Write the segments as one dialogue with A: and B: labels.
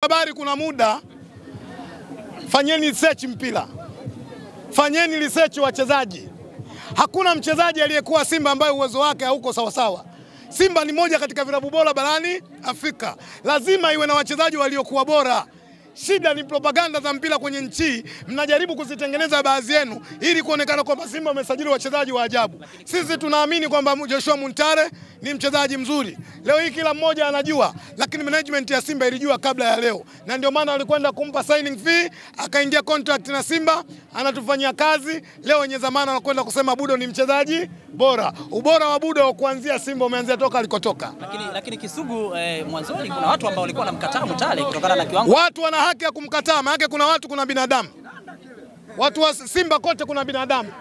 A: Habari, kuna muda fanyeni research mpira. Fanyeni research wachezaji. Hakuna mchezaji aliyekuwa Simba ambaye uwezo wake hauko sawa sawa. Simba ni moja katika vilabu bora barani Afrika. Lazima iwe na wachezaji waliokuwa bora. Shida ni propaganda za mpira kwenye nchi, mnajaribu kuzitengeneza baadhi yenu ili kuonekana kwamba Simba wamesajili wachezaji wa ajabu. Sisi tunaamini kwamba Joshua Muntare ni mchezaji mzuri. Leo hii kila mmoja anajua, lakini management ya Simba ilijua kabla ya leo. Na ndio maana walikwenda kumpa signing fee, akaingia contract na Simba, anatufanyia kazi. Leo wenye zamana wanakwenda kusema Budo ni mchezaji bora. Ubora wa Budo kuanzia Simba umeanzia toka alikotoka.
B: Lakini Kisugu mwanzoni kuna watu ambao walikuwa wanamkataa Muntare kutokana na kiwango.
A: Watu wana haki ya kumkataa, maana kuna watu, kuna binadamu. Watu wa Simba kote kuna binadamu.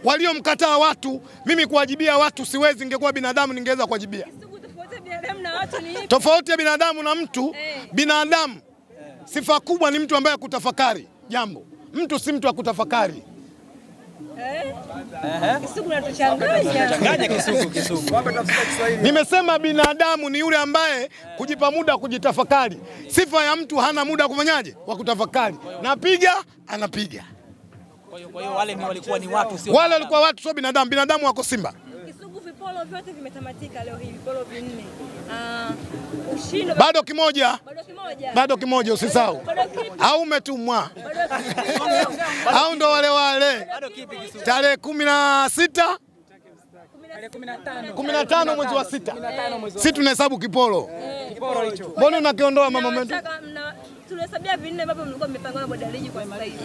A: Waliomkataa watu, mimi kuwajibia watu siwezi, ningekuwa binadamu ningeweza kuwajibia. Tofauti ya binadamu na mtu, binadamu sifa kubwa ni mtu ambaye kutafakari jambo. Mtu si mtu wa kutafakari.
C: Kisugu unatuchanganya.
B: Kisugu.
A: Nimesema binadamu ni yule ambaye kujipa muda kujitafakari. Sifa ya mtu hana muda kufanyaje? Wa kutafakari. Napiga, anapiga.
B: Kwa hiyo wale walikuwa ni watu sio.
A: Wale walikuwa watu sio binadamu, binadamu wako Simba.
C: Kisugu vipolo vyote vimetamatika leo hii, vipolo vinne. Ushindo
A: Bado kimoja. Bado kimoja usisahau. Au umetumwa. Au ndo wale.
B: Bado kipi Kisugu?
A: Tarehe 16 15 mwezi wa 6. Sisi tunahesabu kipolo.
B: Kiporo hicho.
A: Mbona unakiondoa mama mwendu?
C: Tunahesabia vinne ambavyo mlikuwa mmepangana na Boda Ligi kwa sasa hivi.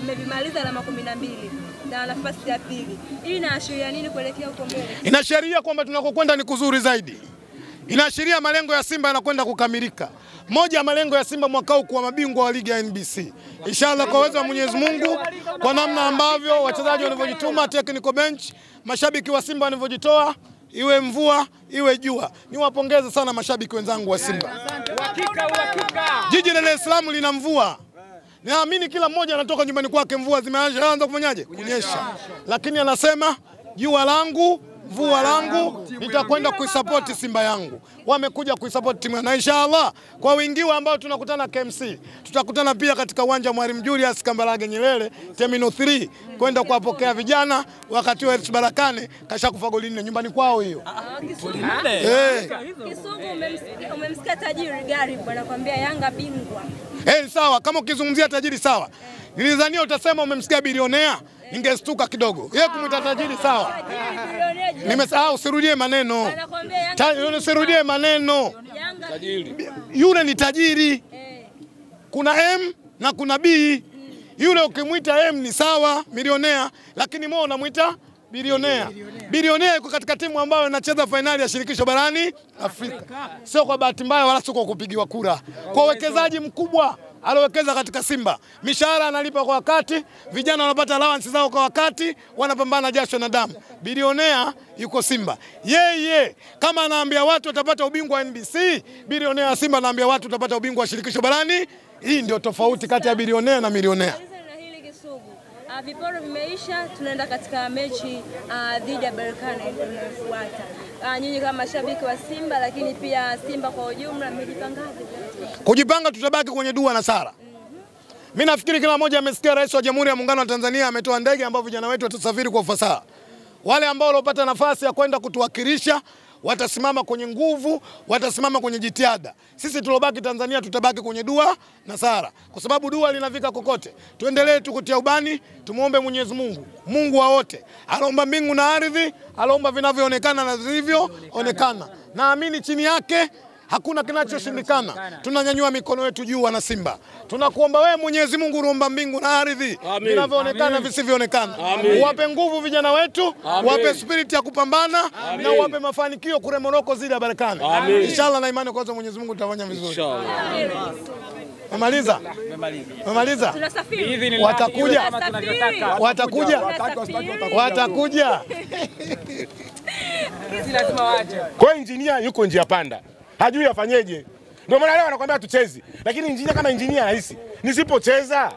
C: Mmevimaliza alama 12 na nafasi ya pili. Hii inaashiria nini kuelekea huko mbele?
A: Inaashiria kwamba tunakokwenda ni kuzuri zaidi. Inaashiria malengo ya Simba yanakwenda kukamilika. Moja ya malengo ya Simba mwaka huu kuwa mabingwa wa ligi ya NBC. Inshallah kwa uwezo wa Mwenyezi Mungu, kwa namna ambavyo wachezaji wanavyojituma, technical bench, mashabiki wa Simba wanavyojitoa, iwe mvua, iwe jua. Niwapongeze sana mashabiki wenzangu wa Simba. Jiji la Dar es Salaam lina mvua. Naamini kila mmoja anatoka nyumbani kwake mvua zimeanza kufanyaje? Kunyesha. Lakini anasema jua langu, mvua langu, nitakwenda kuisupport Simba yangu. Wamekuja kuisupport timu na inshallah kwa wingi ambao tunakutana KMC. Tutakutana pia katika uwanja Mwalimu Julius Kambarage Nyerere Terminal 3 kwenda kuwapokea vijana wakati wa Barakane kashakufa goli 4 nyumbani kwao hiyo.
C: Kisugu umemsikia tajiri gari bwana kwambia Yanga bingwa.
A: Sawa, kama ukizungumzia tajiri sawa. Nilidhania utasema umemsikia bilionea, ningestuka kidogo. Yeye kumuita tajiri sawa. Nimesahau, usirudie maneno. Usirudie maneno.
C: Tajiri.
A: Yule ni tajiri. Kuna M na kuna B. Yule ukimuita M ni sawa, milionea, lakini mo unamuita bilionea. Bilionea yuko katika timu ambayo inacheza finali ya shirikisho barani Afrika. Sio kwa bahati mbaya wala sio kwa kupigiwa kura. Kwa uwekezaji mkubwa alowekeza katika Simba. Mishahara analipa kwa wakati, vijana wanapata allowance zao kwa wakati, wanapambana jasho na damu. Bilionea yuko Simba. Yeye kama anaambia watu watapata ubingwa wa NBC, bilionea Simba anaambia watu watapata ubingwa wa shirikisho barani. Hii ndio tofauti kati ya bilionea na milionea.
C: Viporo vimeisha, tunaenda katika mechi dhidi ya Berkane inayofuata. Nyinyi kama mashabiki wa Simba lakini pia Simba kwa ujumla mmejipangaje?
A: Kujipanga, tutabaki kwenye dua na sala. Mimi nafikiri kila mmoja amesikia Rais wa Jamhuri ya Muungano wa Tanzania ametoa ndege ambao vijana wetu watasafiri kwa ufasaha. Wale ambao waliopata nafasi ya kwenda kutuwakilisha watasimama kwenye nguvu, watasimama kwenye jitihada. Sisi tulobaki Tanzania tutabaki kwenye dua na sala, kwa sababu dua linafika kokote. Tuendelee tukutia ubani, tumuombe Mwenyezi Mungu, Mungu wa wote. Anaomba mbingu na ardhi, anaomba vinavyoonekana na visivyoonekana. Naamini chini yake hakuna kinachoshindikana. Tunanyanyua mikono yetu juu wana Simba. Tunakuomba wewe Mwenyezi Mungu, uomba mbingu na ardhi, vinavyoonekana visivyoonekana. Uwape nguvu vijana wetu, uwape spirit ya kupambana na uwape mafanikio kuremoroko zile ya Barakane. Inshallah na imani kwa Mwenyezi Mungu tutafanya vizuri. Memaliza? Memaliza?
C: Tunasafiri.
A: Watakuja. Watakuja. Watakuja.
D: Lazima waje. Kwa engineer yuko njia panda. Hajui afanyeje. Ndio maana leo anakuambia tucheze. Lakini engineer kama engineer rahisi. Nisipocheza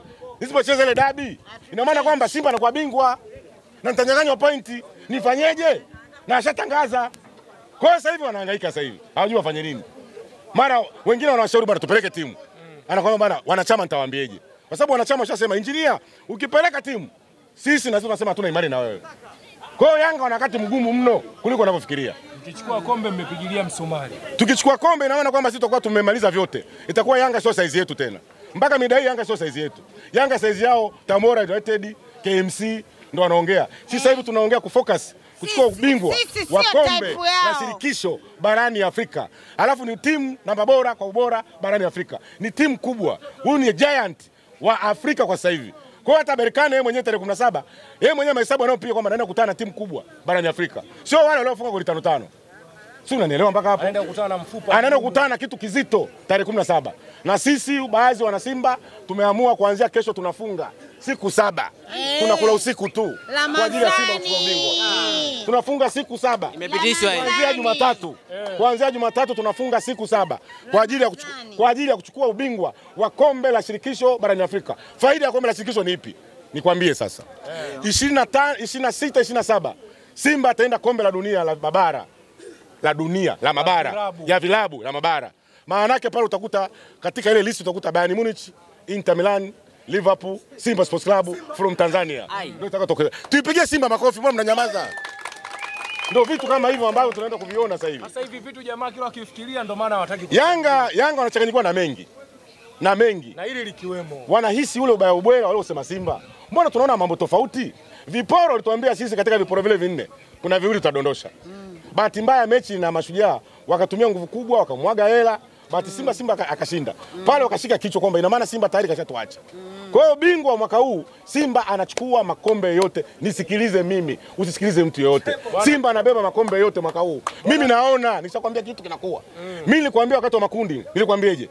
D: ile dabi, ina maana kwamba Simba anakuwa bingwa na nitanyang'anywa pointi. Nifanyeje? Na ashatangaza. Kwa hiyo sasa hivi wanahangaika sasa hivi. Hawajui wafanye nini. Mara wengine wanawashauri bwana tupeleke timu. anakwambia bana wanachama nitawaambieje. Kwa sababu wanachama washasema engineer ukipeleka timu sisi na sisi tunasema hatuna imani na wewe. Kwa hiyo Yanga wana wakati mgumu mno kuliko wanavyofikiria.
E: Mkichukua kombe mmepigilia msumari.
D: Tukichukua kombe inaona kwamba sisi tutakuwa tumemaliza vyote. Itakuwa Yanga sio size yetu tena. Mpaka midai Yanga sio size yetu. Yanga size yao Tamora United, KMC ndio wanaongea. Sisi sasa hivi tunaongea kufocus kuchukua ubingwa wa kombe la shirikisho barani Afrika. Alafu ni timu namba bora kwa ubora barani Afrika. Ni timu kubwa. Huyu ni giant wa Afrika kwa sasa hivi. Kwa hata Berkane yeye mwenyewe tarehe 17, yeye mwenyewe mahesabu anayopiga kwamba anaenda kukutana na timu kubwa barani Afrika. Sio wale waliofunga goli 5-5. Si unanielewa mpaka hapo?
E: Anaenda kukutana na mfupa.
D: Anaenda kukutana na kitu kizito tarehe 17. Na sisi baadhi wana Simba tumeamua kuanzia kesho tunafunga siku 7. Tunakula usiku tu kwa ajili ya Simba kuchukua ubingwa. Tunafunga siku 7.
B: Imepitishwa hiyo.
D: Kuanzia Jumatatu. Kuanzia Jumatatu tunafunga siku 7 kwa ajili ya kuchukua ubingwa wa kombe la shirikisho barani Afrika. Faida ya kombe la shirikisho ni ipi? Nikwambie sasa. 25, 26, 27 Simba ataenda kombe la dunia la mabara. La dunia la mabara ya vilabu la mabara. Maana yake pale utakuta katika ile list utakuta Bayern Munich, Inter Milan, Liverpool, Simba Sports Club from Tanzania. Ndio itakatokea. Tuipigie Simba makofi, mbona mnanyamaza? Ndio vitu kama hivyo ambavyo tunaenda kuviona sasa hivi.
E: Sasa hivi vitu jamaa kila wakifikiria ndio maana hawataki.
D: Yanga wanachanganyikwa na mengi. Na mengi.
E: Na hili likiwemo.
D: Wanahisi ule ubaya ubwela waliosema Simba. Mbona tunaona mambo tofauti? Viporo walituambia sisi katika viporo vile vinne kuna viwili tutadondosha. Bahati mbaya mechi na Mashujaa wakatumia nguvu kubwa wakamwaga hela. Bahati Simba akashinda. Pale wakashika kichwa kwamba ina maana Simba tayari kashatuacha. Kwa hiyo bingwa mwaka huu Simba anachukua makombe yote. Nisikilize mimi, usisikilize mtu yeyote. Simba anabeba makombe yote mwaka huu. Mimi naona, nishakwambia kitu kinakuwa. Mimi nilikwambia wakati wa makundi, nilikwambieje?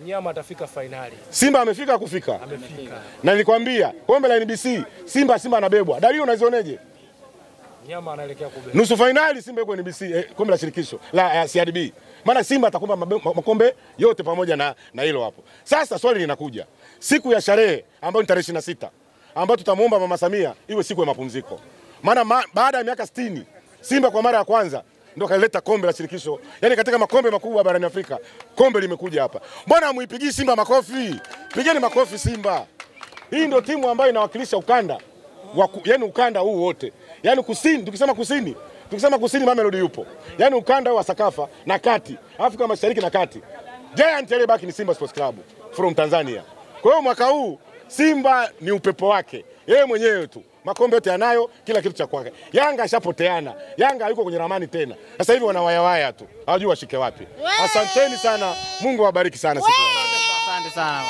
E: Nyama atafika finali.
D: Simba amefika kufika.
E: Amefika.
D: Na nilikwambia kombe la NBC Simba anabebwa. Dalili unazioneje?
E: Nyama anaelekea kubeba.
D: Nusu finali Simba yuko NBC kombe la shirikisho la CRDB. Maana Simba atakupa makombe yote pamoja na hilo hapo. Sasa swali linakuja. Siku ya sherehe ambayo ni tarehe 26 ambayo tutamuomba Mama Samia iwe siku ya mapumziko. Maana baada ya miaka 60 Simba kwa mara ya kwanza ndio kaleta kombe la shirikisho. Yaani katika makombe makubwa barani Afrika kombe limekuja hapa. Mbona hamuipigii Simba makofi? Pigeni makofi Simba. Hii ndio timu ambayo inawakilisha ukanda yaani ukanda huu wote. Yaani kusini, tukisema kusini Mamelodi yupo. Yaani ukanda wa Sakafa na kati, Afrika Mashariki na kati. Giant ile baki ni Simba Sports Club from Tanzania. Kwa hiyo mwaka huu Simba ni upepo wake. Yeye mwenyewe tu. Makombe yote yanayo, kila kitu cha kwake. Yanga ashapoteana. Yanga hayuko kwenye ramani tena. Sasa hivi wanawayawaya tu. Hawajui washike wapi. Asanteni sana. Mungu awabariki sana siku.
B: Asante sana.